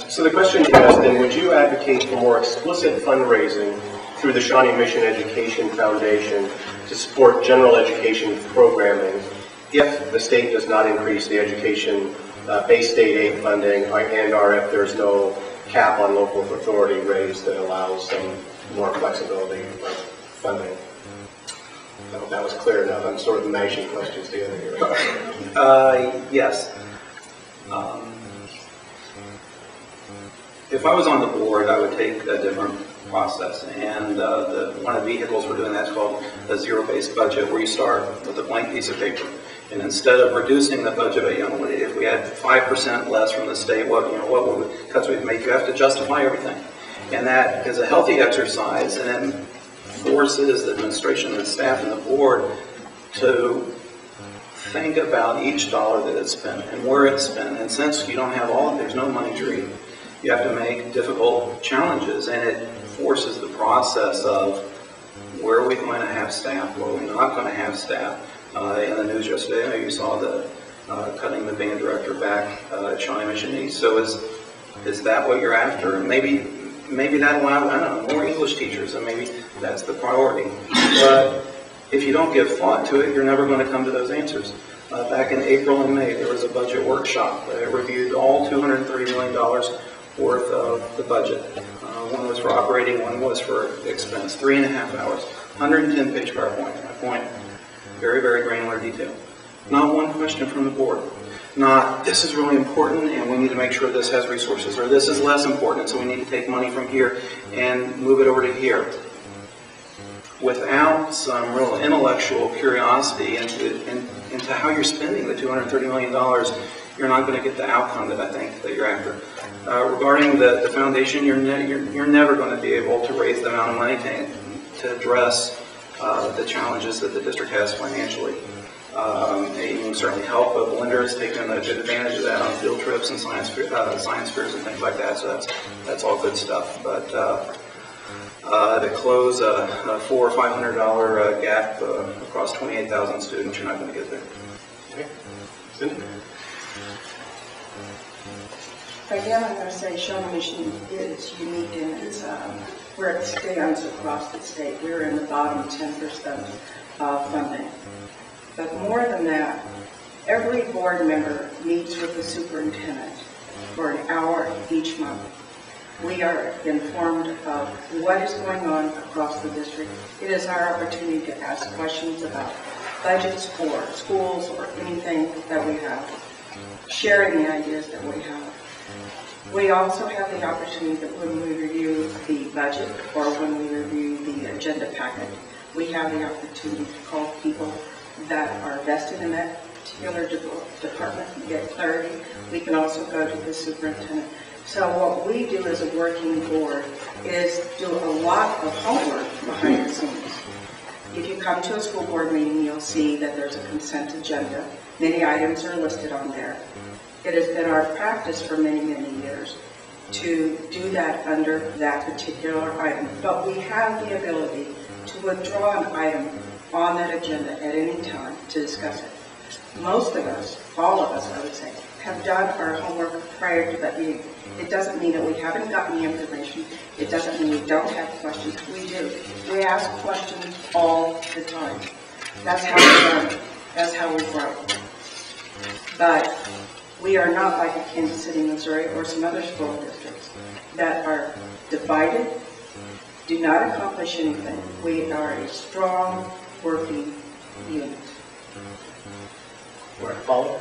So the question is, then, would you advocate for more explicit fundraising through the Shawnee Mission Education Foundation to support general education programming if the state does not increase the education base state aid funding and/or if there's no cap on local authority raised that allows some more flexibility with funding? I hope that was clear enough. I'm sort of mashing questions together here. Yes. If I was on the board, I would take a different process, and one of the vehicles for doing that is called a zero-based budget, where you start with a blank piece of paper, and instead of reducing the budget, if we had 5% less from the state, what cuts we'd make, you have to justify everything, and that is a healthy exercise, and it forces the administration and the staff and the board to think about each dollar that is spent and where it's spent. And since you don't have all, there's no money tree. You have to make difficult challenges, and it forces the process of where are we going to have staff, where are we not going to have staff. In the news yesterday, I know you saw the cutting the band director back at Shawnee Mission East. So is that what you're after? And maybe that allows, I don't know, more English teachers, and maybe that's the priority. But if you don't give thought to it, you're never going to come to those answers. Back in April and May, there was a budget workshop that reviewed all $230 million worth of the budget. One was for operating, one was for expense. 3.5 hours, 110-page PowerPoint. My point, very, very granular detail. Not one question from the board. Not, this is really important and we need to make sure this has resources, or this is less important, so we need to take money from here and move it over to here. Without some real intellectual curiosity into how you're spending the $230 million, you're not going to get the outcome that I think that you're after. Regarding the foundation, you're never going to be able to raise the amount of money to address the challenges that the district has financially. You can certainly help, but Blender has taken a good advantage of that on field trips and science fairs and things like that, so that's all good stuff. But to close a $400 or $500 gap across 28,000 students, you're not going to get there. Okay. Cindy? Again, I'm going to say Shawnee Mission is unique in its where it stands across the state. We're in the bottom 10% of funding. But more than that, every board member meets with the superintendent for an hour each month. We are informed of what is going on across the district. It is our opportunity to ask questions about budgets for schools or anything that we have, sharing the ideas that we have. We also have the opportunity that when we review the budget or when we review the agenda packet, we have the opportunity to call people that are vested in that particular department and get clarity. We can also go to the superintendent. So what we do as a working board is do a lot of homework behind the scenes. If you come to a school board meeting, you'll see that there's a consent agenda. Many items are listed on there. It has been our practice for many, many years to do that under that particular item. But we have the ability to withdraw an item on that agenda at any time to discuss it. Most of us, all of us, I would say, have done our homework prior to that meeting. It doesn't mean that we haven't gotten the information. It doesn't mean we don't have questions. We do. We ask questions all the time. That's how we learn. That's how we grow. But we are not like a Kansas City, Missouri, or some other school districts that are divided, do not accomplish anything. We are a strong, working unit. All right, follow.